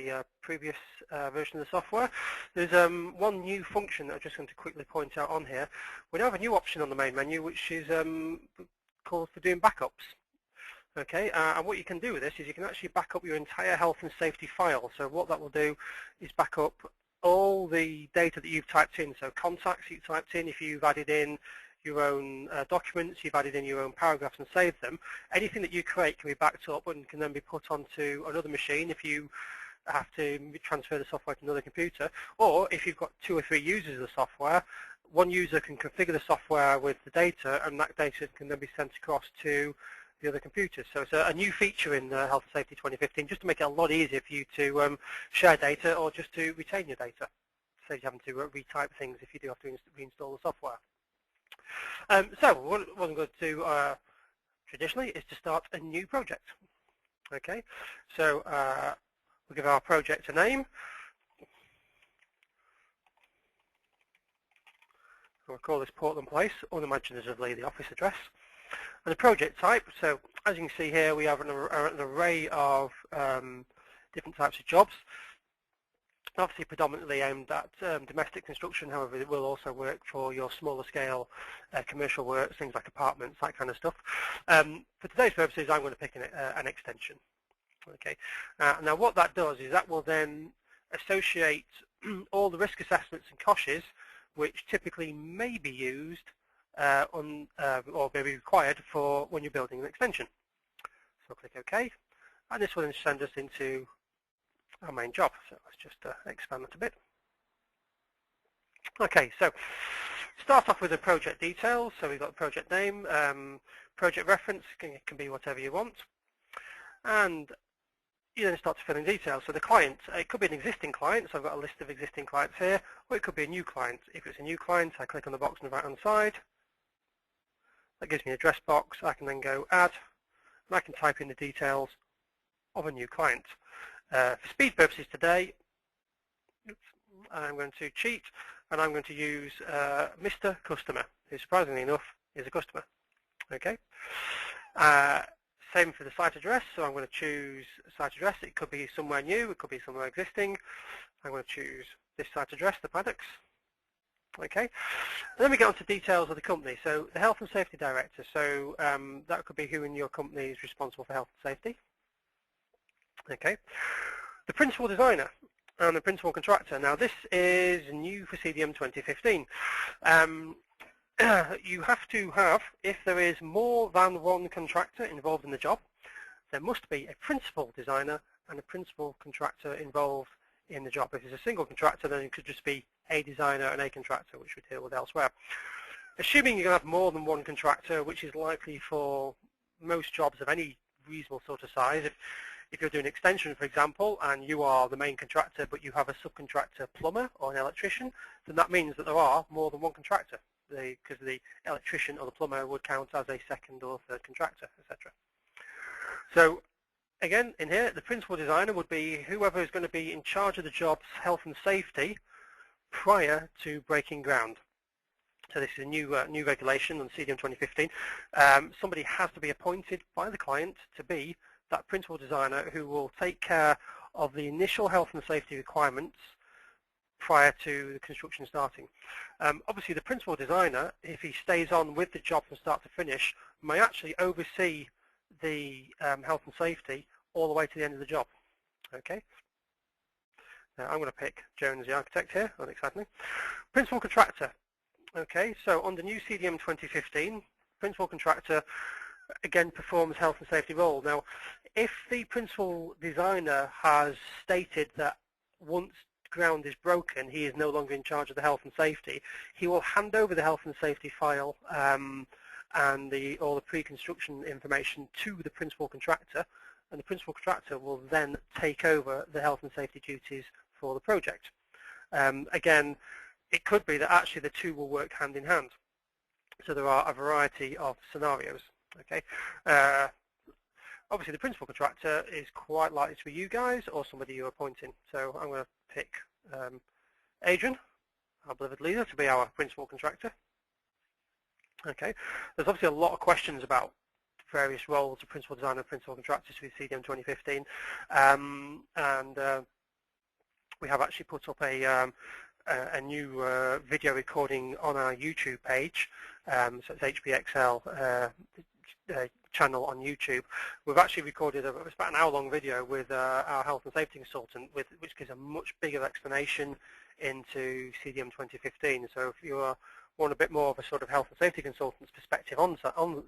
the previous version of the software. There's one new function that I'm just going to quickly point out on here. We now have a new option on the main menu, which is called for doing backups. Okay, and what you can do with this is you can actually back up your entire health and safety file. So what that will do is back up all the data that you've typed in. So contacts you've typed in, if you've added in your own documents, you've added in your own paragraphs and saved them. Anything that you create can be backed up and can then be put onto another machine if you have to transfer the software to another computer, or if you've got 2 or 3 users of the software, one user can configure the software with the data, and that data can then be sent across to the other computers. So it's a new feature in Health and Safety 2015, just to make it a lot easier for you to share data or just to retain your data. Saves you having to retype things if you do have to reinstall the software. So what I'm going to do traditionally is to start a new project. Okay, so we'll give our project a name. We'll call this Portland Place, unimaginatively the office address. And the project type, so as you can see here, we have an array of different types of jobs. Obviously predominantly aimed at domestic construction, however it will also work for your smaller scale commercial works, things like apartments, that kind of stuff. For today's purposes, I'm going to pick an extension. Okay. Now what that does is that will then associate all the risk assessments and COSHHs which typically may be used or may be required for when you're building an extension. So click OK, and this will then send us into our main job. So let's just expand that a bit. Okay, so start off with the project details. So we've got the project name, project reference, it can be whatever you want, and you then start to fill in details. So the client, it could be an existing client, so I've got a list of existing clients here, or it could be a new client. If it's a new client, I click on the box on the right hand side. That gives me an address box. I can then go add, and I can type in the details of a new client. For speed purposes today, I'm going to cheat, and I'm going to use Mr. Customer, who surprisingly enough is a customer. Okay. Same for the site address, so I'm going to choose site address. It could be somewhere new, it could be somewhere existing. I'm going to choose this site address, the Paddocks. Okay, and then we get on to details of the company. So the Health and Safety Director, so that could be who in your company is responsible for health and safety. Okay, the Principal Designer and the Principal Contractor. Now this is new for CDM 2015. You have to have, if there is more than one contractor involved in the job, there must be a principal designer and a principal contractor involved in the job. If it's a single contractor, then it could just be a designer and a contractor, which we deal with elsewhere. Assuming you're going to have more than one contractor, which is likely for most jobs of any reasonable sort of size, if you're doing extension, for example, and you are the main contractor, but you have a subcontractor plumber or an electrician, then that means that there are more than one contractor, because the electrician or the plumber would count as a second or third contractor, etc. So again, in here, the principal designer would be whoever is going to be in charge of the job's health and safety prior to breaking ground. So this is a new regulation on CDM 2015. Somebody has to be appointed by the client to be that principal designer who will take care of the initial health and safety requirements prior to the construction starting. Obviously the principal designer, if he stays on with the job from start to finish, may actually oversee the health and safety all the way to the end of the job. Okay. Now I'm going to pick Jones the architect here, unexcitingly. Principal contractor. Okay, so under new CDM 2015, principal contractor again performs health and safety role. Now, if the principal designer has stated that once ground is broken, he is no longer in charge of the health and safety, he will hand over the health and safety file and all the pre-construction information to the principal contractor, and the principal contractor will then take over the health and safety duties for the project. Again, it could be that actually the two will work hand in hand. So there are a variety of scenarios. Okay. Obviously the principal contractor is quite likely to be you guys or somebody you're appointing. So I'm going to pick Adrian, our beloved leader, to be our principal contractor. Okay. There's obviously a lot of questions about various roles of principal designer and principal contractors with CDM 2015. we have actually put up a new video recording on our YouTube page, so it's HBXL channel on YouTube. We've actually recorded it's about an hour-long video with our health and safety consultant, which gives a much bigger explanation into CDM 2015. So if you want a bit more of a sort of health and safety consultant's perspective on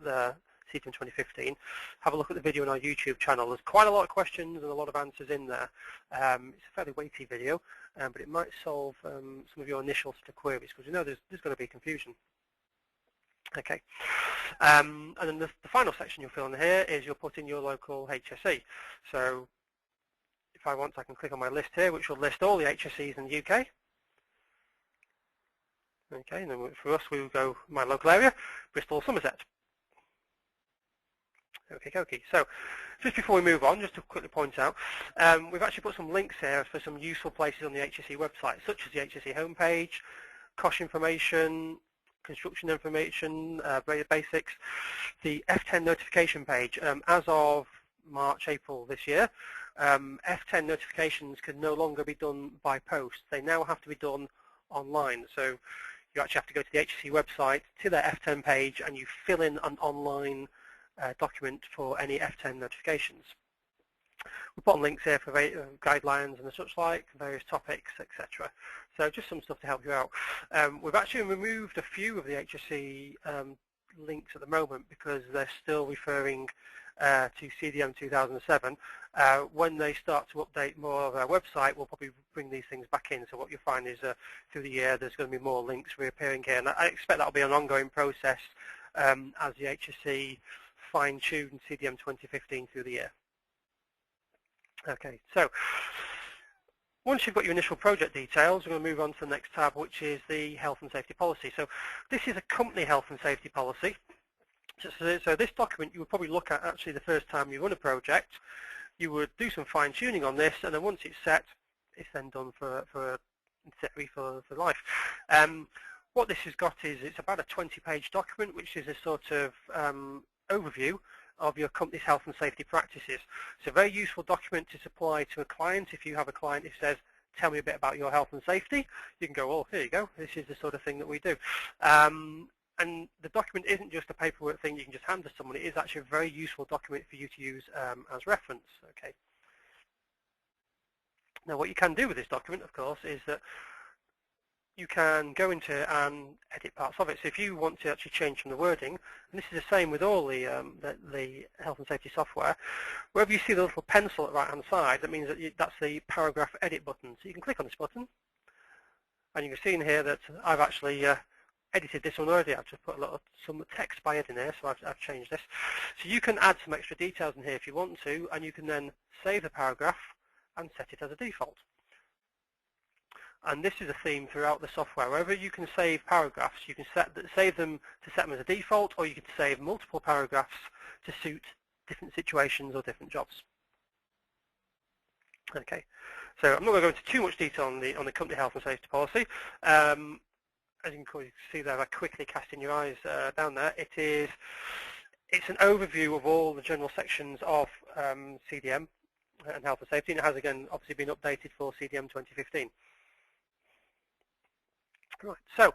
the CDM 2015, have a look at the video on our YouTube channel. There's quite a lot of questions and a lot of answers in there. It's a fairly weighty video, but it might solve some of your initial sort of queries, because you know there's going to be confusion. Okay, and then the final section you'll fill in here is you'll put in your local HSE. So if I want, I can click on my list here, which will list all the HSEs in the UK. Okay, and then for us, we will go my local area, Bristol, Somerset. Okay. So just before we move on, just to quickly point out, we've actually put some links here for some useful places on the HSE website, such as the HSE homepage, COSHH information, construction information, basics, the F10 notification page. As of March, April this year, F10 notifications can no longer be done by post. They now have to be done online. So you actually have to go to the HSE website, to their F10 page, and you fill in an online document for any F10 notifications. We put on links here for guidelines and such like, various topics, etc. So just some stuff to help you out. We've actually removed a few of the HSE links at the moment because they're still referring to CDM 2007. When they start to update more of our website, we'll probably bring these things back in. So what you'll find is through the year there's going to be more links reappearing here, and I expect that'll be an ongoing process as the HSE fine-tune CDM 2015 through the year. Okay, so once you've got your initial project details, we're going to move on to the next tab, which is the health and safety policy. So this is a company health and safety policy. So this document you would probably look at actually the first time you run a project. You would do some fine-tuning on this, and then once it's set, it's then done for life. What this has got is it's about a 20-page document, which is a sort of overview of your company's health and safety practices. It's a very useful document to supply to a client. If you have a client who says, tell me a bit about your health and safety, you can go, well, here you go, this is the sort of thing that we do. And the document isn't just a paperwork thing you can just hand to someone. It is actually a very useful document for you to use as reference. Okay. Now what you can do with this document, of course, is that you can go into it and edit parts of it. So if you want to actually change from the wording, and this is the same with all the health and safety software, wherever you see the little pencil at the right-hand side, that means that that's the paragraph edit button. So you can click on this button, and you can see in here that I've actually edited this one already. I've just put some text by it in here, so I've changed this. So you can add some extra details in here if you want to, and you can then save the paragraph and set it as a default. And this is a theme throughout the software. Wherever you can save paragraphs, you can save them to set them as a default, or you can save multiple paragraphs to suit different situations or different jobs. Okay, so I'm not going to go into too much detail on the company health and safety policy. As you can see there, by quickly casting your eyes down there, it's an overview of all the general sections of CDM and health and safety, and it has again obviously been updated for CDM 2015. Right, so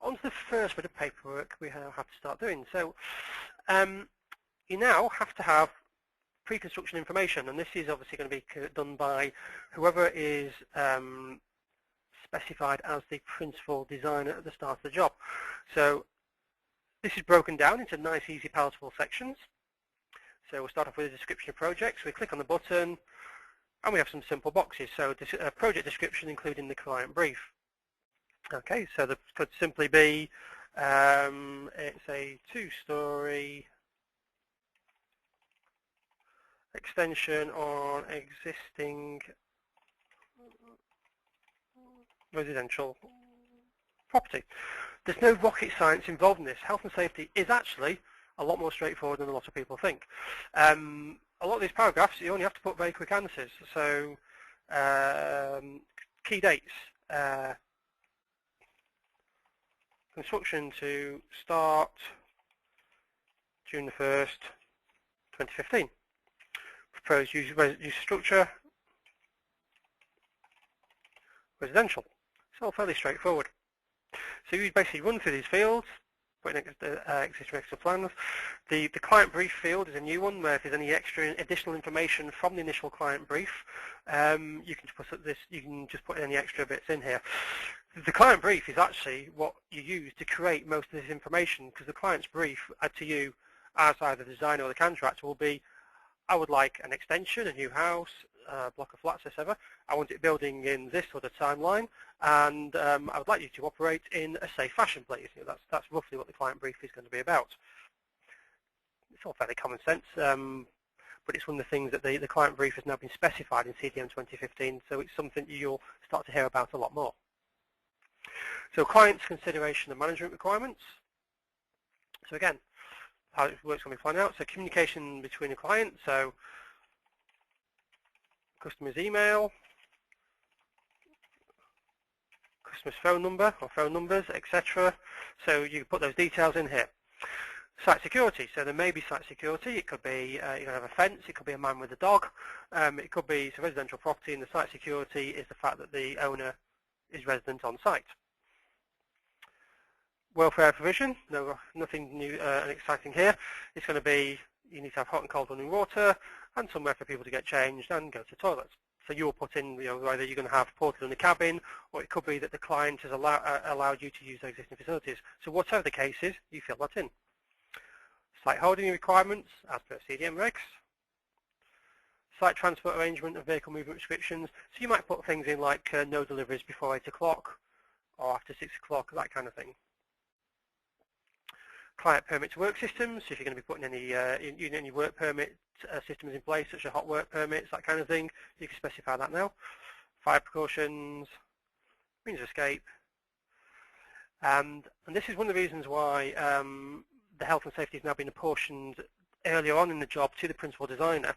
on to the first bit of paperwork we have to start doing. So you now have to have pre-construction information, and this is obviously going to be done by whoever is specified as the principal designer at the start of the job. So this is broken down into nice, easy, palatable sections. So we'll start off with a description of projects. We click on the button, and we have some simple boxes. So project description, including the client brief. Okay, so that could simply be it's a 2-story extension on existing residential property. There's no rocket science involved in this. Health and safety is actually a lot more straightforward than a lot of people think. A lot of these paragraphs, you only have to put very quick answers. So key dates. Construction to start June the 1st, 2015. Proposed use structure. residential. It's all fairly straightforward. So you basically run through these fields, put in existing extra plans. The client brief field is a new one where if there's any additional information from the initial client brief, you can just put any extra bits in here. The client brief is actually what you use to create most of this information, because the client's brief to you as either the designer or the contractor will be, I would like an extension, a new house, a block of flats, etc. I want it building in this sort of timeline, and I would like you to operate in a safe fashion, please. That's roughly what the client brief is going to be about. It's all fairly common sense, but it's one of the things that the client brief has now been specified in CDM 2015, so it's something you'll start to hear about a lot more. So client's consideration and management requirements. So again, how it works when we find out. So communication between the client, so customer's email, customer's phone number or phone numbers, etc. So you can put those details in here. Site security, so there may be site security. It could be you can have a fence, it could be a man with a dog, it could be a residential property, and the site security is the fact that the owner is resident on site. Welfare provision, nothing new and exciting here. It's going to be, you need to have hot and cold running water and somewhere for people to get changed and go to toilets. So you'll put in, either you're going to have portal in the cabin, or it could be that the client has allowed you to use their existing facilities. So whatever the case is, you fill that in. Site holding requirements as per CDM regs. Site transport arrangement and vehicle movement restrictions. So you might put things in like no deliveries before 8 o'clock or after 6 o'clock, that kind of thing. Client permit to work systems, so if you're going to be putting any work permit systems in place, such as hot work permits, that kind of thing, you can specify that now. Fire precautions, means of escape, and this is one of the reasons why the health and safety has now been apportioned earlier on in the job to the principal designer.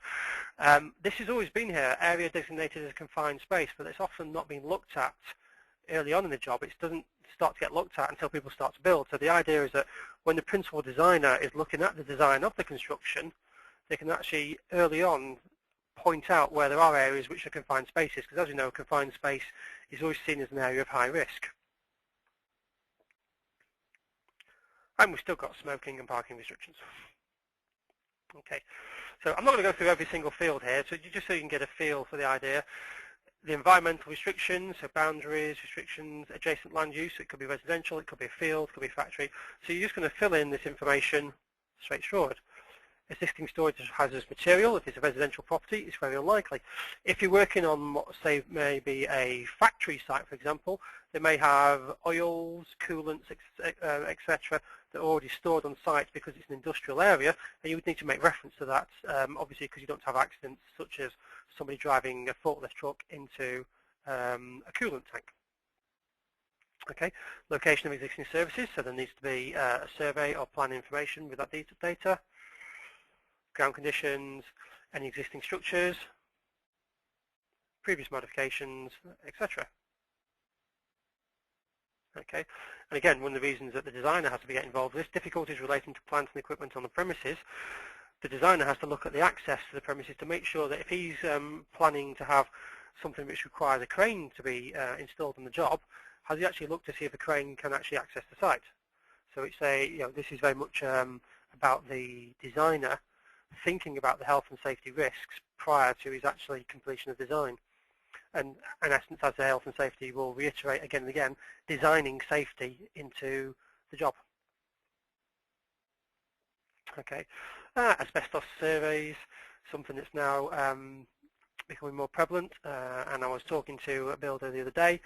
This has always been here, area designated as a confined space, but it's often not been looked at early on in the job. It doesn't start to get looked at until people start to build. So the idea is that when the principal designer is looking at the design of the construction, they can actually early on point out where there are areas which are confined spaces, because as you know, confined space is always seen as an area of high risk. And we've still got smoking and parking restrictions. Okay, so I'm not going to go through every single field here, so just so you can get a feel for the idea. The environmental restrictions, so boundaries, restrictions, adjacent land use, it could be residential, it could be a field, it could be a factory. So you're just going to fill in this information straightforward. Existing storage of hazardous material, if it's a residential property, it's very unlikely. If you're working on what, say, maybe a factory site, for example, they may have oils, coolants, etc. that are already stored on site because it's an industrial area, and you would need to make reference to that, obviously because you don't have accidents such as somebody driving a forklift truck into a coolant tank. Okay, location of existing services, so there needs to be a survey or plan information with that data. Ground conditions, any existing structures, previous modifications, etc. Okay, and again, one of the reasons that the designer has to get involved in this, difficulties relating to plant and equipment on the premises, the designer has to look at the access to the premises to make sure that if he's planning to have something which requires a crane to be installed on the job, has he actually looked to see if a crane can actually access the site? So it's this is very much about the designer thinking about the health and safety risks prior to his actually completion of design. And in essence, as the health and safety will reiterate again and again, designing safety into the job. Okay, asbestos surveys, something that's now becoming more prevalent. And I was talking to a builder the other day,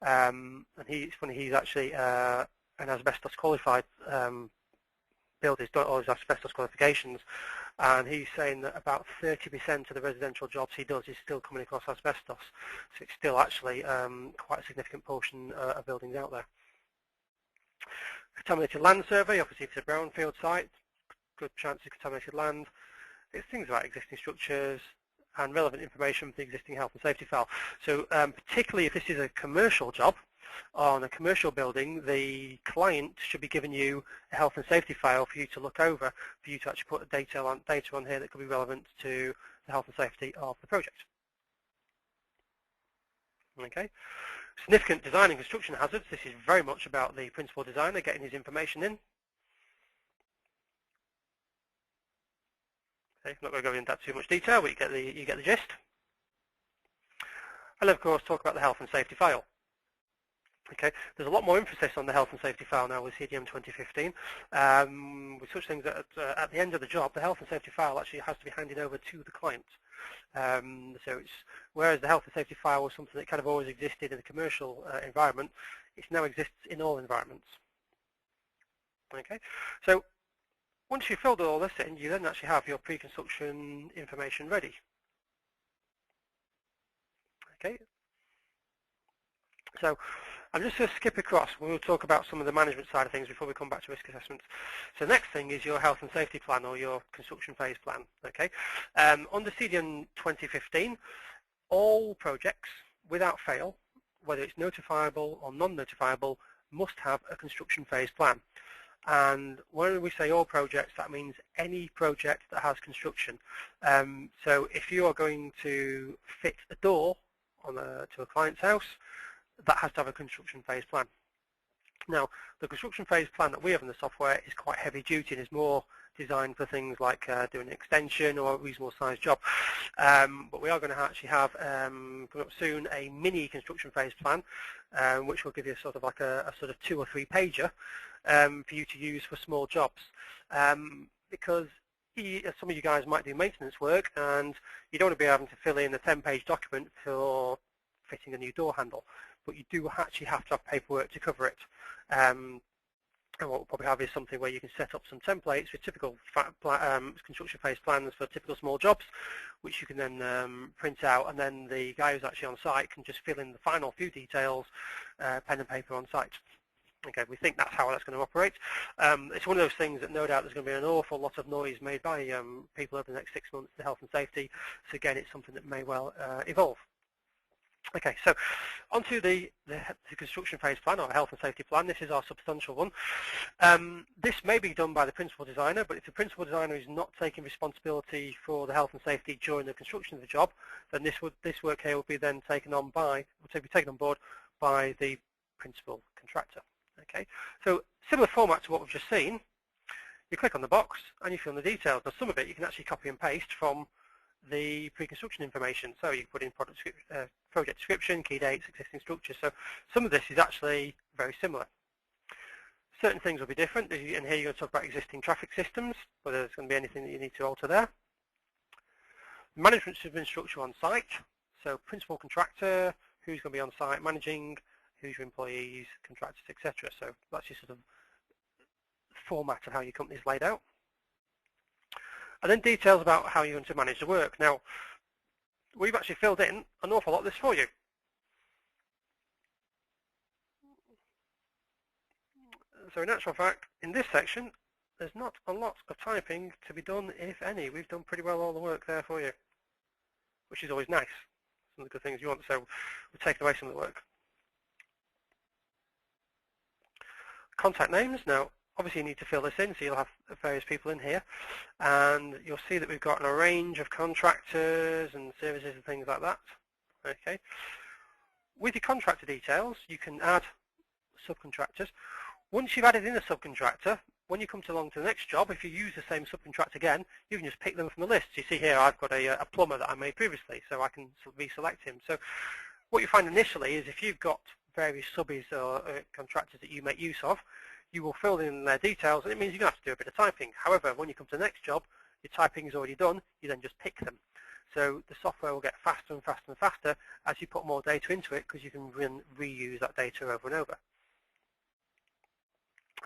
and it's funny, he's actually an asbestos qualified builder. He's done all his asbestos qualifications, and he's saying that about 30% of the residential jobs he does is still coming across asbestos. So it's still actually quite a significant portion of buildings out there. Contaminated land survey, obviously if it's a brownfield site, good chance of contaminated land. It's things about existing structures and relevant information for the existing health and safety file. So particularly if this is a commercial job, on a commercial building, the client should be giving you a health and safety file for you to look over, for you to actually put data on here that could be relevant to the health and safety of the project. Okay. Significant design and construction hazards. This is very much about the principal designer getting his information in. Okay, I'm not going to go into that too much detail, but you get the gist. And of course, talk about the health and safety file. Okay, there's a lot more emphasis on the health and safety file now with CDM 2015. With such things that at the end of the job, the health and safety file actually has to be handed over to the client. So it's, whereas the health and safety file was something that kind of always existed in the commercial environment, it now exists in all environments. Okay, so once you've filled all this in, you then actually have your pre-construction information ready. Okay, so I'm just going to skip across. We'll talk about some of the management side of things before we come back to risk assessments. So the next thing is your health and safety plan, or your construction phase plan. Okay, under CDM 2015, all projects, without fail, whether it's notifiable or non-notifiable, must have a construction phase plan. And when we say all projects, that means any project that has construction. So if you are going to fit a door on to a client's house, that has to have a construction phase plan. Now, the construction phase plan that we have in the software is quite heavy duty and is more designed for things like doing an extension or a reasonable sized job. But we are going to actually have, coming up soon, a mini construction phase plan, which will give you sort of like a sort of 2 or 3 pager for you to use for small jobs. Because some of you guys might do maintenance work and you don't want to be having to fill in a 10-page document for fitting a new door handle, but you do actually have to have paperwork to cover it. And what we'll probably have is something where you can set up some templates with typical construction phase plans for typical small jobs, which you can then print out, and then the guy who's actually on site can just fill in the final few details, pen and paper on site. Okay, we think that's how that's going to operate. It's one of those things that no doubt there's going to be an awful lot of noise made by people over the next 6 months to health and safety. So again, it's something that may well evolve. Okay, so onto the construction phase plan, or health and safety plan. This is our substantial one. This may be done by the principal designer, but if the principal designer is not taking responsibility for the health and safety during the construction of the job, then this work here will be then taken on board by the principal contractor. Okay, so similar format to what we've just seen. You click on the box and you fill in the details. Now, some of it you can actually copy and paste from the pre-construction information. So you put in project description, key dates, existing structures. So some of this is actually very similar. Certain things will be different, and here you're going to talk about existing traffic systems, whether there's going to be anything that you need to alter there. Management of infrastructure on site. So principal contractor, who's going to be on site managing, who's your employees, contractors, etc. So that's your sort of format of how your company is laid out. And then details about how you're going to manage the work. Now, we've actually filled in an awful lot of this for you. So in actual fact, in this section, there's not a lot of typing to be done, if any. We've done pretty well all the work there for you, which is always nice. Some of the good things you want, so we've taken away some of the work. Contact names. Now, obviously you need to fill this in, so you'll have various people in here, and you'll see that we've got a range of contractors and services and things like that. Okay. With your contractor details, you can add subcontractors. Once you've added in a subcontractor, when you come along to the next job, if you use the same subcontractor again, you can just pick them from the list. You see here I've got a plumber that I made previously, so I can reselect him. So what you find initially is if you've got various subbies or contractors that you make use of, you will fill in their details, and it means you're going to have to do a bit of typing. However, when you come to the next job, your typing is already done, you then just pick them. So the software will get faster and faster and faster as you put more data into it, because you can reuse that data over and over.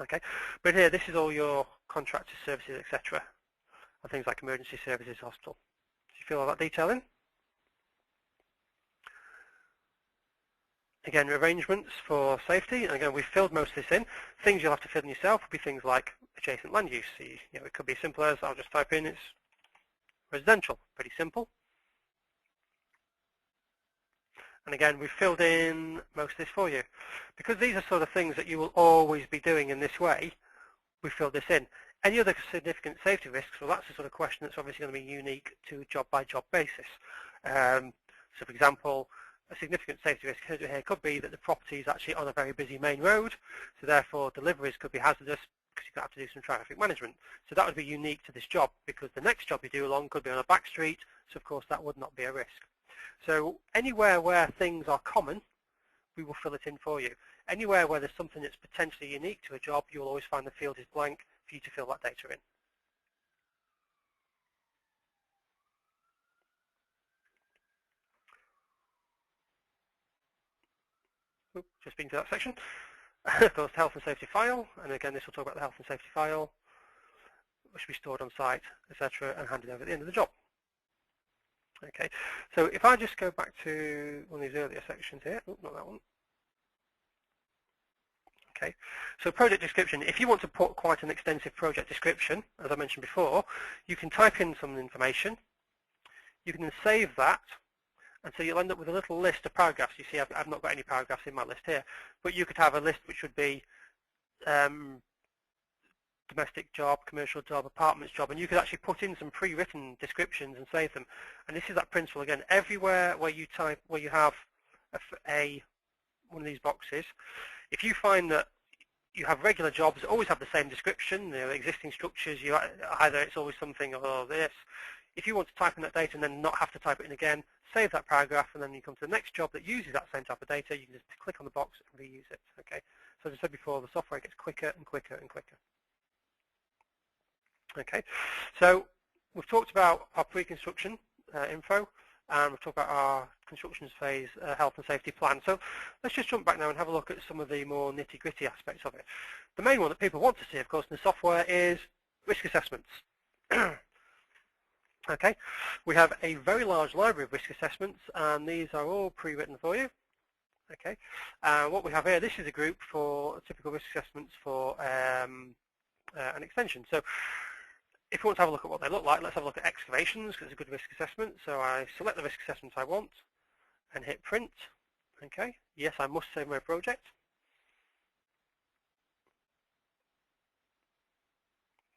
Okay, but here, this is all your contractor services, etc., and things like emergency services, hospital. Do you fill all that detail in? Again, arrangements for safety, and again, we've filled most of this in. Things you'll have to fill in yourself will be things like adjacent land use. So it could be as simple as, I'll just type in, it's residential, pretty simple. And again, we've filled in most of this for you. Because these are sort of things that you will always be doing in this way, we filled this in. Any other significant safety risks, well, that's the sort of question that's obviously going to be unique to a job-by-job basis. So for example, a significant safety risk here could be that the property is actually on a very busy main road, so therefore deliveries could be hazardous because you're going to have to do some traffic management. So that would be unique to this job, because the next job you do along could be on a back street, so of course that would not be a risk. So anywhere where things are common, we will fill it in for you. Anywhere where there's something that's potentially unique to a job, you will always find the field is blank for you to fill that data in. Oops, just been to that section. Of course, the health and safety file, and again this will talk about the health and safety file, which will be stored on site, etc., and handed over at the end of the job. Okay, so if I just go back to one of these earlier sections here, oh, not that one. Okay, so project description. If you want to put quite an extensive project description, as I mentioned before, you can type in some information. You can then save that, and so you'll end up with a little list of paragraphs. You see, I've not got any paragraphs in my list here, but you could have a list which would be domestic job, commercial job, apartments job, and you could actually put in some pre-written descriptions and save them. And this is that principle again. Everywhere where you type, where you have one of these boxes, if you find that you have regular jobs that always have the same description, existing structures, either it's always something or this. If you want to type in that data and then not have to type it in again, save that paragraph, and then you come to the next job that uses that same type of data, you can just click on the box and reuse it. Okay. So as I said before, the software gets quicker and quicker and quicker. Okay, so we've talked about our pre-construction info, and we've talked about our construction phase health and safety plan. So let's just jump back now and have a look at some of the more nitty-gritty aspects of it. The main one that people want to see, of course, in the software is risk assessments. Okay, we have a very large library of risk assessments, and these are all pre-written for you. Okay, what we have here, this is a group for typical risk assessments for an extension. So if you want to have a look at what they look like, let's have a look at excavations, because it's a good risk assessment. So I select the risk assessment I want and hit print. Okay, yes, I must save my project.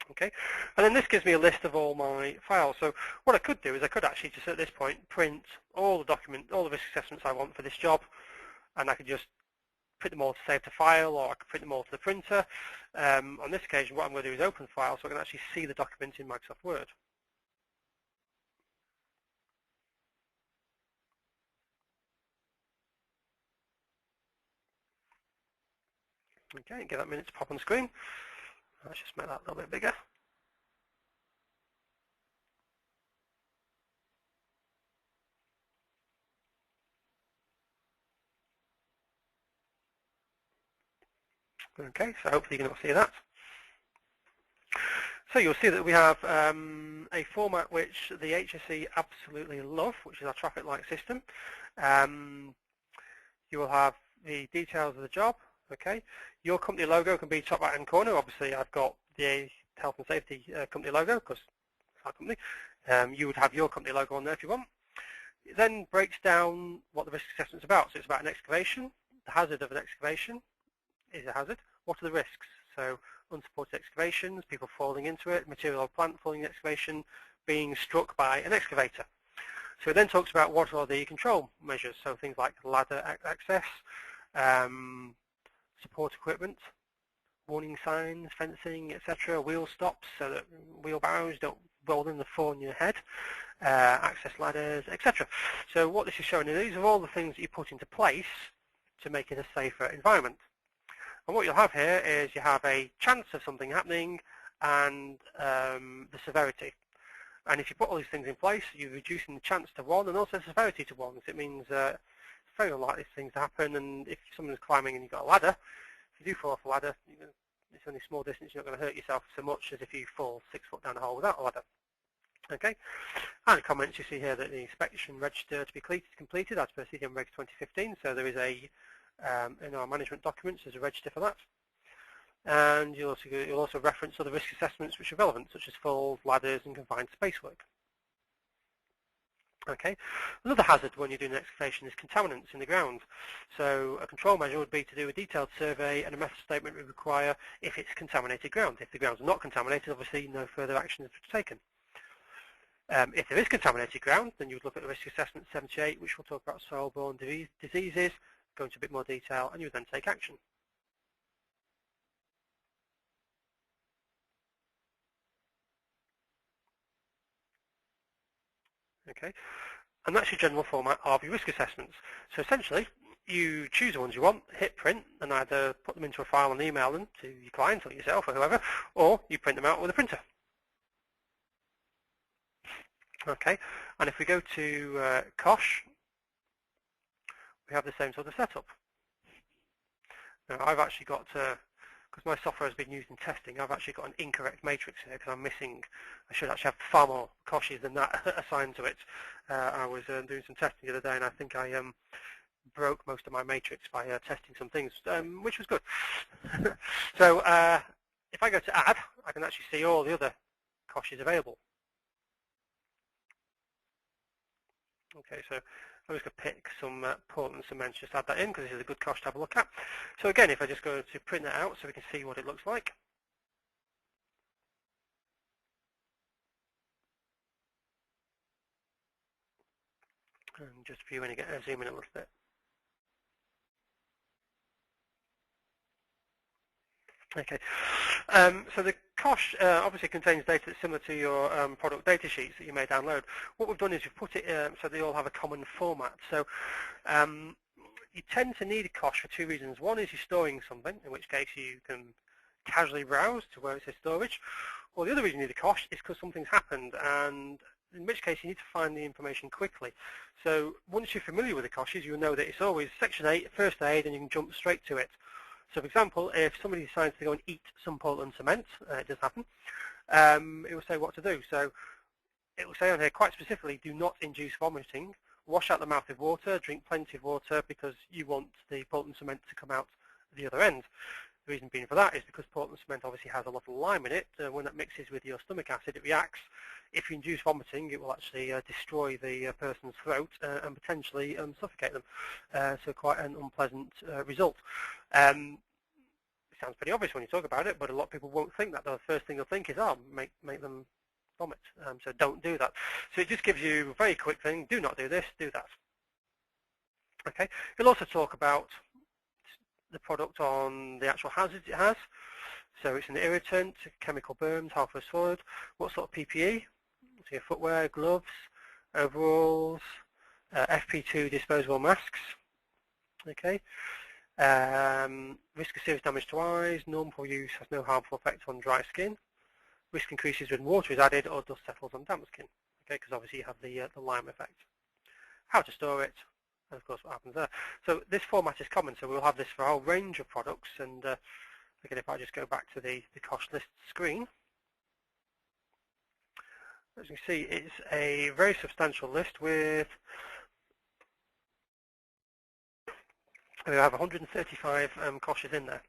Okay, and then this gives me a list of all my files. So what I could do is I could actually just at this point print all the risk assessments I want for this job, and I could just print them all to save to file, or I could print them all to the printer. On this occasion, what I'm going to do is open file so I can actually see the document in Microsoft Word. Okay, give that a minute to pop on the screen. Let's just make that a little bit bigger. Okay, so hopefully you can all see that. So you'll see that we have a format which the HSE absolutely love, which is our traffic light system. You will have the details of the job. Okay, your company logo can be top right hand corner. Obviously, I've got the health and safety company logo because it's our company. You would have your company logo on there if you want. It then breaks down what the risk assessment is about. So it's about an excavation. The hazard of an excavation is a hazard. What are the risks? So unsupported excavations, people falling into it, material or plant falling in excavation, being struck by an excavator. So it then talks about what are the control measures, so things like ladder access, support equipment, warning signs, fencing, etc., wheel stops so that wheelbarrows don't roll in the floor on your head, access ladders, etc. So what this is showing, and these are all the things that you put into place to make it a safer environment. And what you'll have here is you have a chance of something happening and the severity. And if you put all these things in place, you're reducing the chance to 1 and also the severity to 1. So it means it's very unlikely things to happen. And if someone's climbing and you've got a ladder, if you do fall off a ladder, it's only a small distance. You're not going to hurt yourself so much as if you fall 6 foot down a hole without a ladder. Okay. And the comments you see here that the inspection register to be completed as per CDM Regs 2015. So there is a in our management documents, there's a register for that. And you'll also reference other risk assessments which are relevant, such as falls, ladders, and confined space work. Okay. Another hazard when you're doing an excavation is contaminants in the ground. So a control measure would be to do a detailed survey, and a method statement would require if it's contaminated ground. If the ground's not contaminated, obviously no further action is taken. If there is contaminated ground, then you would look at the risk assessment 78, which will talk about soil-borne diseases, go into a bit more detail, and you would then take action. Okay, and that's your general format of your risk assessments. So essentially, you choose the ones you want, hit print, and either put them into a file and email them to your client or yourself or whoever, or you print them out with a printer. Okay, and if we go to COSHH, we have the same sort of setup. Now I've actually got, because my software has been used in testing, I've actually got an incorrect matrix here because I'm missing, I should actually have far more COSHHs than that assigned to it. I was doing some testing the other day and I think I broke most of my matrix by testing some things, which was good. So if I go to add, I can actually see all the other COSHHs available. Okay, so I'm just going to pick some Portland cement, just add that in because this is a good COSHH to have a look at. So again, if I just go to print that out so we can see what it looks like. And just viewing again, zoom in a little bit. Okay, so the COSHH obviously contains data that's similar to your product data sheets that you may download. What we've done is we've put it so they all have a common format. So you tend to need a COSHH for two reasons. One is you're storing something, in which case you can casually browse to where it says storage. Or the other reason you need a COSHH is because something's happened, and in which case you need to find the information quickly. So once you're familiar with the COSHHs, you'll know that it's always Section 8, First Aid, and you can jump straight to it. So for example, if somebody decides to go and eat some Portland cement, it does happen, it will say what to do. So it will say on here quite specifically, do not induce vomiting, wash out the mouth with water, drink plenty of water because you want the Portland cement to come out the other end. The reason being for that is because Portland cement obviously has a lot of lime in it. When that mixes with your stomach acid, it reacts. If you induce vomiting, it will actually destroy the person's throat and potentially suffocate them. So quite an unpleasant result. It sounds pretty obvious when you talk about it, but a lot of people won't think that. The first thing they'll think is, oh, make them vomit. So don't do that. So it just gives you a very quick thing. Do not do this, do that. Okay. It'll also talk about the product on the actual hazards it has. So it's an irritant, chemical burns, hazardous fluid, what sort of PPE, so your footwear, gloves, overalls, FP2 disposable masks, okay. Risk of serious damage to eyes, normal use has no harmful effect on dry skin. Risk increases when water is added or dust settles on damp skin, okay, because obviously you have the lime effect. How to store it, and of course what happens there. So this format is common, so we'll have this for a whole range of products, and again, if I just go back to the COSHH list screen, as you can see, it's a very substantial list with, we have 135 COSHHs in there,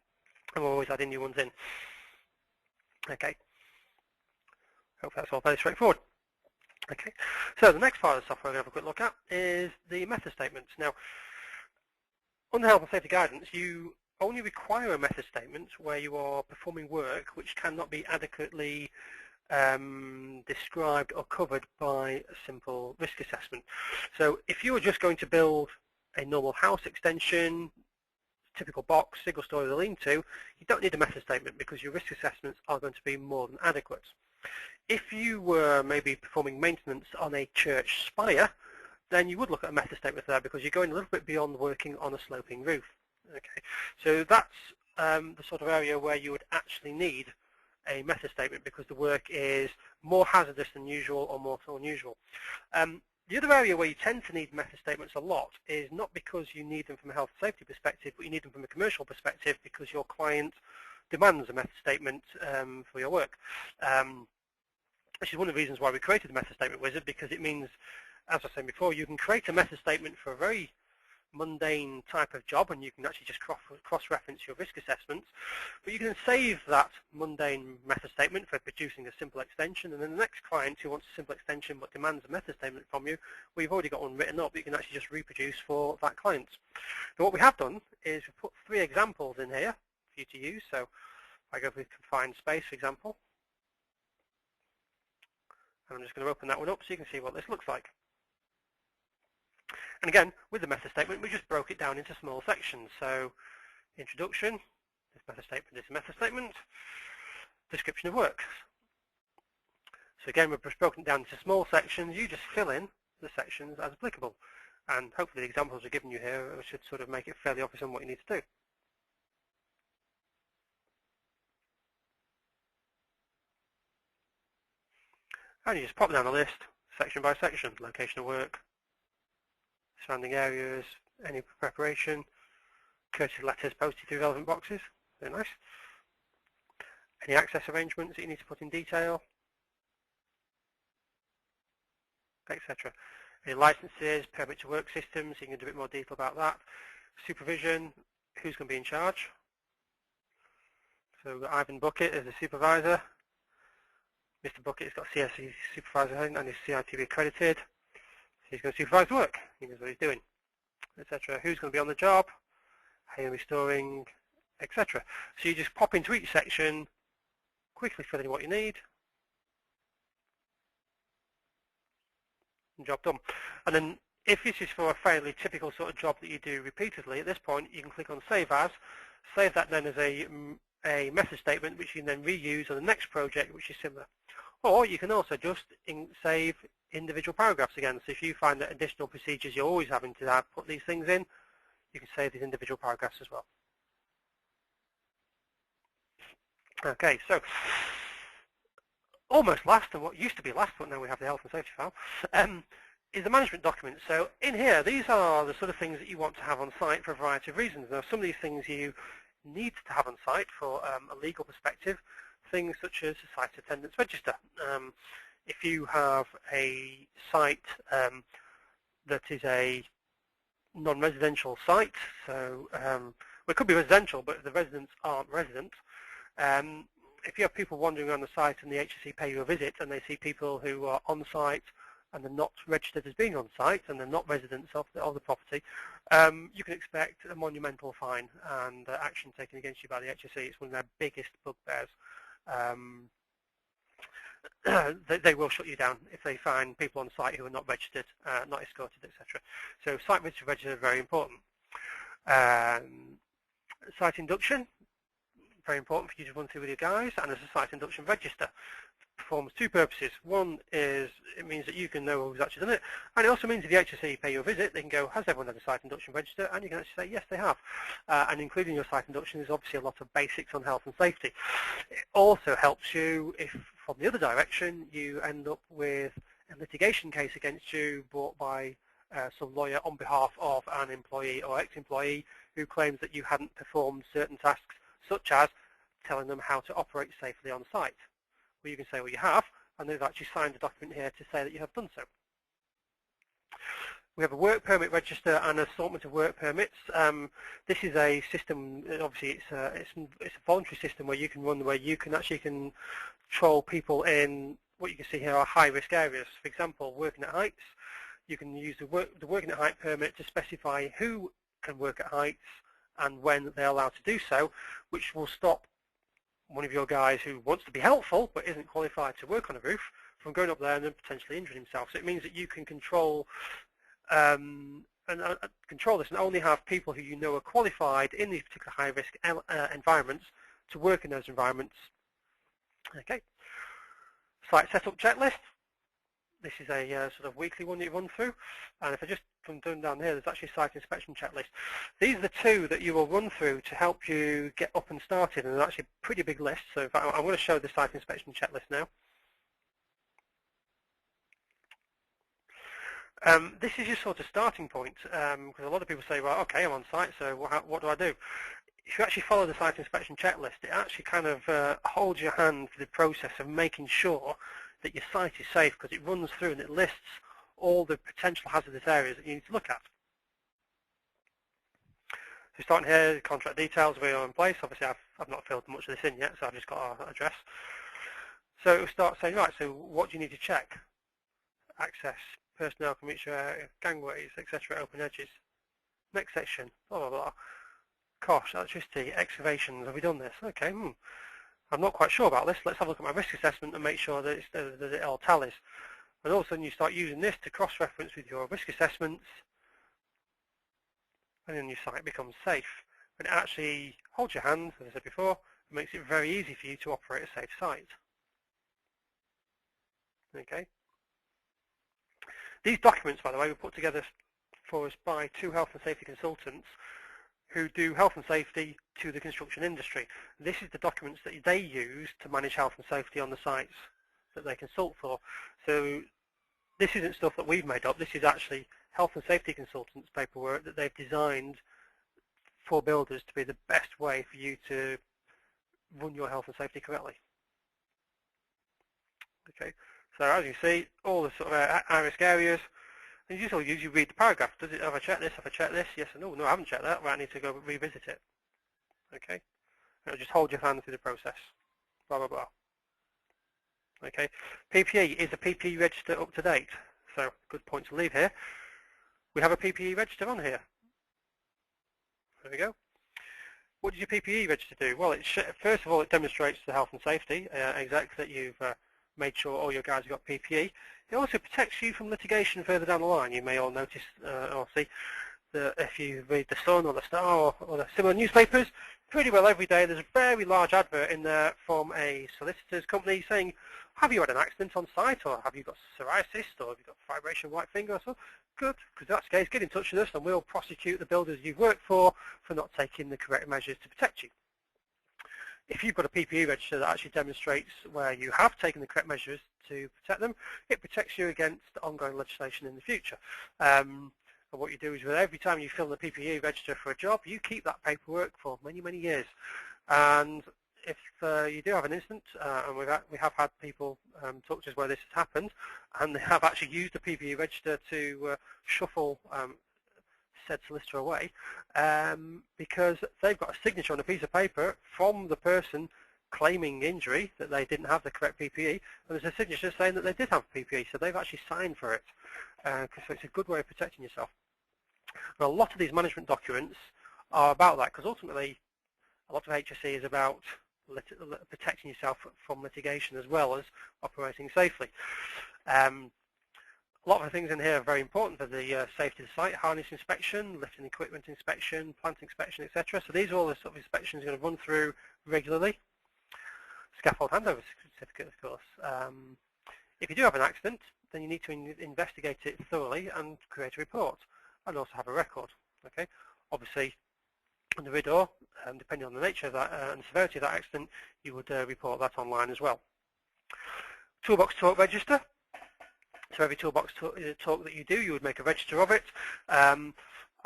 and we're always adding new ones in. Okay, hope that's all very straightforward. Okay, so the next part of the software we'll have a quick look at is the method statements. Now, under health and safety guidance, you only require a method statement where you are performing work which cannot be adequately described or covered by a simple risk assessment. So if you were just going to build a normal house extension, typical box, single story with a lean-to, you don't need a method statement because your risk assessments are going to be more than adequate. If you were maybe performing maintenance on a church spire, then you would look at a method statement there because you're going a little bit beyond working on a sloping roof. Okay, so that's the sort of area where you would actually need a method statement because the work is more hazardous than usual or more unusual. The other area where you tend to need method statements a lot is not because you need them from a health and safety perspective, but you need them from a commercial perspective because your client demands a method statement for your work. Which is one of the reasons why we created the method statement wizard, because it means, as I said before, you can create a method statement for a very mundane type of job and you can actually just cross-reference your risk assessments, but you can save that mundane method statement for producing a simple extension, and then the next client who wants a simple extension but demands a method statement from you, well, you've already got one written up that you can actually just reproduce for that client. So what we have done is we've put 3 examples in here for you to use. So if I go with confined space, for example, And I'm just going to open that one up so you can see what this looks like. And again, with the method statement, we just broke it down into small sections. So, introduction, this method statement is a method statement, description of works. So again, we've just broken it down into small sections. You just fill in the sections as applicable. And hopefully the examples we've given you here should sort of make it fairly obvious on what you need to do. And you just pop down the list, section by section, location of work, surrounding areas, any preparation, courtesy letters posted through relevant boxes, very nice. Any access arrangements that you need to put in detail, etc. Any licenses, permit to work systems, you can do a bit more detail about that. Supervision, who's going to be in charge. So we've got Ivan Bucket as the supervisor. Mr. Bucket's got CSE supervisor and is CITB accredited. He's going to supervise work. He knows what he's doing, etc. Who's going to be on the job, how you're going to be storing, etc. So you just pop into each section, quickly fill in what you need, and job done. And then if this is for a fairly typical sort of job that you do repeatedly, at this point you can click on Save As, save that then as a method statement which you can then reuse on the next project which is similar. Or you can also just save individual paragraphs again. So if you find that additional procedures you're always having to put these things in, you can save these individual paragraphs as well. Okay, so almost last, and what used to be last, but now we have the health and safety file, is the management document. So in here, these are the sort of things that you want to have on site for a variety of reasons. Now, some of these things you need to have on site for a legal perspective, things such as a site attendance register. If you have a site that is a non-residential site, so well, it could be residential, but the residents aren't resident. If you have people wandering around the site and the HSE pay you a visit and they see people who are on site and they're not registered as being on site and they're not residents of the property, you can expect a monumental fine and action taken against you by the HSE. It's one of their biggest bugbears. They will shut you down if they find people on site who are not registered, not escorted, etc. So site register is very important. Site induction, very important for you to run through with your guys, and there's a site induction register. Performs two purposes. One is it means that you can know who's actually done it, and it also means if the HSE pay you a visit, they can go, has everyone had a site induction register? And you can actually say, yes, they have. And including your site induction is obviously a lot of basics on health and safety. It also helps you if, from the other direction, you end up with a litigation case against you brought by some lawyer on behalf of an employee or ex-employee who claims that you hadn't performed certain tasks, such as telling them how to operate safely on site. Well, you can say, well, you have, and they've actually signed a document here to say that you have done so. We have a work permit register and an assortment of work permits. This is a system, obviously it's a voluntary system where you can run, where you can actually control people in what you can see here are high-risk areas. For example, working at heights, you can use the working at height permit to specify who can work at heights and when they're allowed to do so, which will stop one of your guys who wants to be helpful but isn't qualified to work on a roof from going up there and then potentially injuring himself. So it means that you can control control this and only have people who you know are qualified in these particular high-risk environments to work in those environments. Okay. Site setup checklist. This is a sort of weekly one that you run through, and if I just come down here, there's actually a site inspection checklist. These are the two that you will run through to help you get up and started, and they're actually a pretty big list. So if I'm going to show the site inspection checklist now. This is your sort of starting point, because a lot of people say, well, okay, I'm on site, so what do I do? If you actually follow the site inspection checklist, it actually kind of holds your hand for the process of making sure that your site is safe, because it runs through and it lists all the potential hazardous areas that you need to look at. So starting here, contract details we are in place. Obviously I've not filled much of this in yet, so I've just got our address. So it will start saying, right, so what do you need to check? Access, personnel can reach your area, gangways, etc., open edges. Next section, blah, blah, blah. COSHH, electricity, excavations, have we done this? Okay, I'm not quite sure about this. Let's have a look at my risk assessment and make sure that, that it all tallies. And all of a sudden you start using this to cross-reference with your risk assessments, and then your site becomes safe. But it actually holds your hand, as I said before, and makes it very easy for you to operate a safe site. Okay. These documents, by the way, were put together for us by 2 health and safety consultants who do health and safety to the construction industry. This is the documents that they use to manage health and safety on the sites that they consult for. So this isn't stuff that we've made up. This is actually health and safety consultants' paperwork that they've designed for builders to be the best way for you to run your health and safety correctly. Okay, so as you see, all the sort of high-risk areas, and you read the paragraph. Does it, have I checked this? Have I checked this? Yes or no? No, I haven't checked that. Right, I need to go revisit it. Okay, it'll just hold your hand through the process. Blah, blah, blah. Okay, PPE, is the PPE register up to date? So, good point to leave here. We have a PPE register on here. There we go. What does your PPE register do? Well, first of all, it demonstrates the health and safety exec that you've made sure all your guys have got PPE. It also protects you from litigation further down the line. You may all notice or see that if you read the Sun or the Star or the similar newspapers, pretty well every day there's a very large advert in there from a solicitor's company saying, have you had an accident on site, or have you got psoriasis, or have you got fibration white finger? So good, because that's the case, get in touch with us and we'll prosecute the builders you've worked for not taking the correct measures to protect you. If you've got a PPE register that actually demonstrates where you have taken the correct measures to protect them, it protects you against ongoing legislation in the future. And what you do is, with every time you fill the PPE register for a job, you keep that paperwork for many, many years. And if you do have an incident, and we have had people talk to us where this has happened, and they have actually used the PPE register to shuffle said solicitor away, because they've got a signature on a piece of paper from the person claiming injury that they didn't have the correct PPE, and there's a signature saying that they did have PPE, so they've actually signed for it. So it's a good way of protecting yourself. But a lot of these management documents are about that, because ultimately a lot of HSE is about protecting yourself from litigation as well as operating safely. A lot of the things in here are very important for the safety of the site: harness inspection, lifting equipment inspection, plant inspection, etc. So these are all the sort of inspections you're going to run through regularly. Scaffold handover certificate, of course. If you do have an accident, then you need to investigate it thoroughly and create a report, and also have a record. Okay. Obviously, on the RIDOR, depending on the nature of that and the severity of that accident, you would report that online as well. Toolbox talk register. So every toolbox talk that you do, you would make a register of it. And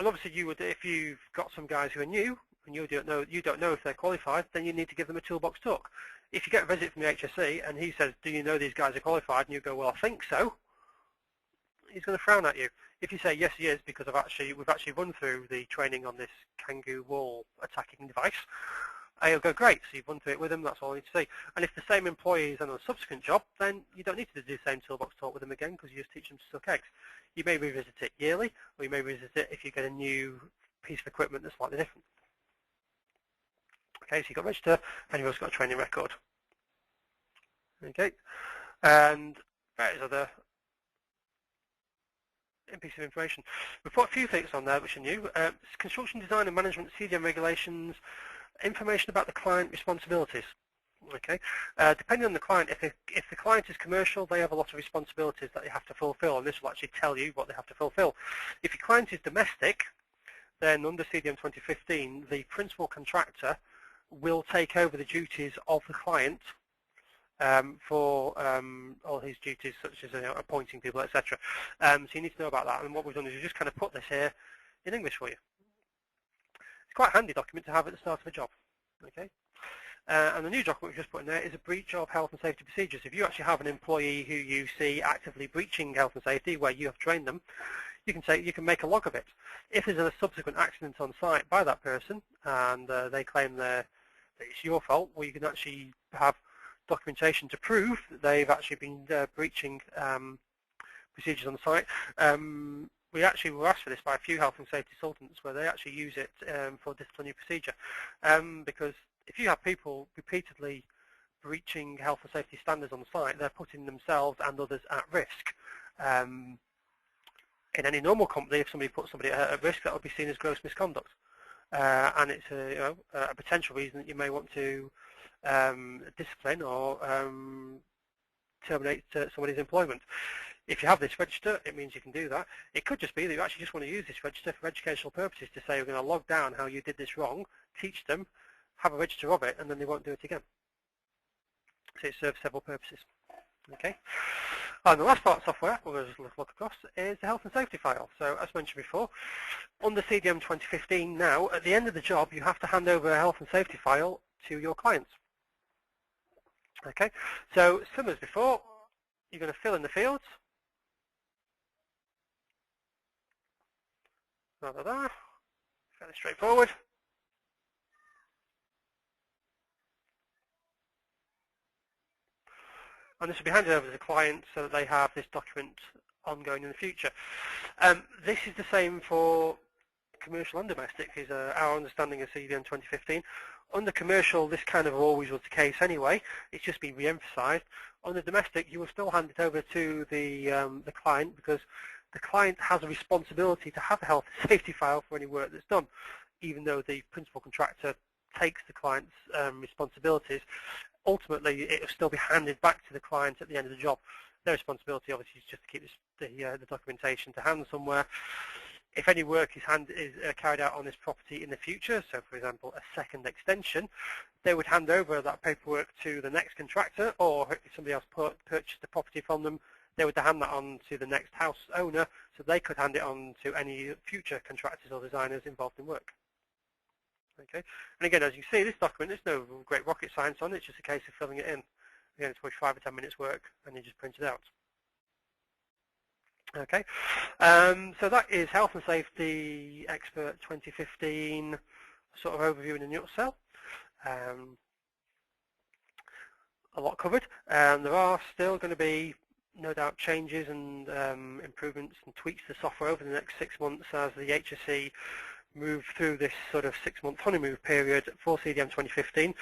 obviously, you would, if you've got some guys who are new and you don't know if they're qualified, then you need to give them a toolbox talk. If you get a visit from the HSE and he says, "Do you know these guys are qualified?" and you go, "Well, I think so," he's going to frown at you. If you say, "Yes, he is," because we've actually run through the training on this Kangoo wall attacking device, he'll go, "Great, so you've run through it with him, that's all I need to see." And if the same employee is on a subsequent job, then you don't need to do the same toolbox talk with them again, because you just teach them to suck eggs. You may revisit it yearly, or you may revisit it if you get a new piece of equipment that's slightly different. Okay, so you've got register, and you've also got a training record. Okay, and various other piece of information. We've put a few things on there which are new. Construction design and management CDM regulations, information about the client responsibilities. Okay, depending on the client, if the client is commercial, they have a lot of responsibilities that they have to fulfill, and this will actually tell you what they have to fulfill. If your client is domestic, then under CDM 2015, the principal contractor will take over the duties of the client for all his duties, such as appointing people, etc. So you need to know about that, and what we've done is we've just kind of put this here in English for you. It's quite a handy document to have at the start of a job. Okay, and the new document we've just put in there is a breach of health and safety procedures. If you actually have an employee who you see actively breaching health and safety, where you have trained them, you can make a log of it. If there's a subsequent accident on site by that person, and they claim that it's your fault, well, you can actually have documentation to prove that they've actually been breaching procedures on the site. We actually were asked for this by a few health and safety consultants, where they actually use it for disciplinary procedure. Because if you have people repeatedly breaching health and safety standards on site, they're putting themselves and others at risk. In any normal company, if somebody puts somebody at risk, that would be seen as gross misconduct, and it's a potential reason that you may want to discipline or terminate somebody's employment. If you have this register, it means you can do that. It could just be that you actually just want to use this register for educational purposes to say we're going to log down how you did this wrong, teach them, have a register of it, and then they won't do it again. So it serves several purposes. Okay. And the last part of software we're going to just look across is the health and safety file. So as mentioned before, under CDM 2015 now, at the end of the job, you have to hand over a health and safety file to your clients. Okay. So similar as before, you're going to fill in the fields. Fairly straightforward. And this will be handed over to the client so that they have this document ongoing in the future. This is the same for commercial and domestic, is our understanding of CDM 2015. Under commercial, this kind of always was the case anyway. It's just been re-emphasized. On the domestic, you will still hand it over to the client, because the client has a responsibility to have a health and safety file for any work that's done, even though the principal contractor takes the client's responsibilities. Ultimately, it will still be handed back to the client at the end of the job. Their responsibility, obviously, is just to keep the documentation to hand somewhere. If any work is carried out on this property in the future, so for example, a second extension, they would hand over that paperwork to the next contractor, or if somebody else purchased the property from them, they would hand that on to the next house owner, so they could hand it on to any future contractors or designers involved in work. Okay, and again, as you see, this document, there's no great rocket science on it. It's just a case of filling it in. Again, it's probably 5 or 10 minutes work, and you just print it out. Okay, so that is Health and Safety Xpert 2015 sort of overview in a nutshell. A lot covered. There are still going to be, no doubt, changes and improvements and tweaks to the software over the next 6 months as the HSE move through this sort of 6-month honeymoon period for CDM 2015.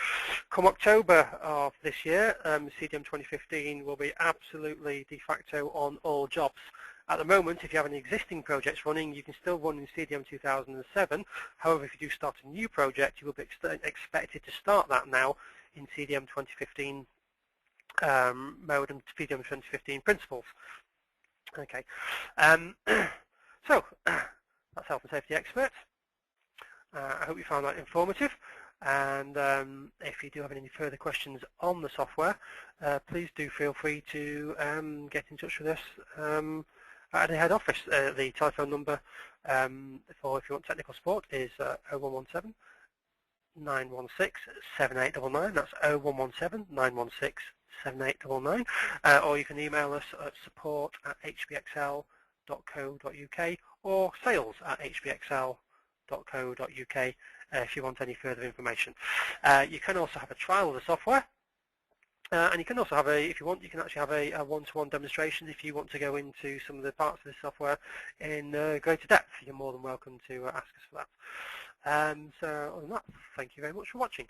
Come October of this year, CDM 2015 will be absolutely de facto on all jobs. At the moment, if you have any existing projects running, you can still run in CDM 2007. However, if you do start a new project, you will be expected to start that now in CDM 2015 mode and CDM 2015 principles. Okay, so that's Health and Safety Xpert. I hope you found that informative, and if you do have any further questions on the software, please do feel free to get in touch with us at the head office. The telephone number for if you want technical support is 0117 916 7899. That's 0117 916 7899. Or you can email us at support@hbxl.co.uk or sales@hbxl.co.uk if you want any further information. You can also have a trial of the software, and you can also have if you want, you can actually have a one-to-one demonstration if you want to go into some of the parts of the software in greater depth. You're more than welcome to ask us for that. So other than that, thank you very much for watching.